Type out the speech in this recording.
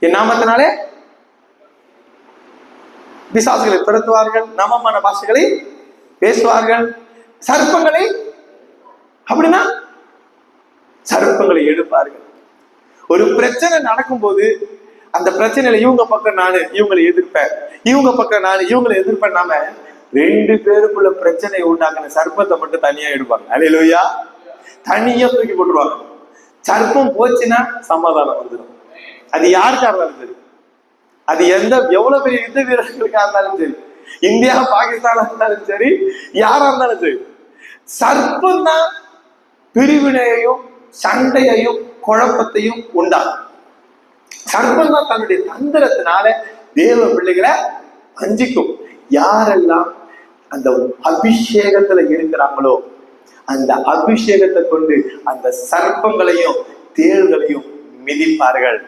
என் நாமத்தினாலே பிசாசுகளை துரத்துவார்கள், நாமமான பாஷைகளை பேசுவார்கள், சர்ப்பங்களை அப்படின்னா சர்ப்பங்களை எடுப்பார்கள். ஒரு பிரச்சனை நடக்கும் போது அந்த பிரச்சனையில இவங்க பக்கம் நானு இவங்களை எதிர்ப்பேன், இவங்க பக்கம் நானு இவங்களை எதிர்ப்பேன். நாம 2 பேருக்குள்ள பிரச்சனையை உண்டாக்குன சர்ப்பத்தை மட்டும் தனியா எடுப்பாங்க. அல்லேலூயா. தனியா தூக்கி போட்டுருவாங்க. சர்ப்பம் போச்சுன்னா சமாதானம் வந்துடும். அது யாருக்கா இருந்தாலும் சரி, அது எவ்வளவு பெரிய யுத்த வீரர்களுக்கா இருந்தாலும் சரி, இந்தியா பாகிஸ்தானா இருந்தாலும் சரி, யாரா இருந்தாலும் சரி, சர்ப்பம் தான் பிரிவினையையும் சண்டையையும் குழப்பத்தையும் உண்டாகும். சர்ப்பம் தான் தன்னுடைய தந்திரத்தினால தேவ பிள்ளைகளை வஞ்சிக்கும். யாரெல்லாம் அந்த அபிஷேகத்துல இருக்கிறாங்களோ அந்த அபிஷேகத்தை கொண்டு அந்த சர்ப்பங்களையும் தேள்களையும் மிதிப்பார்கள்.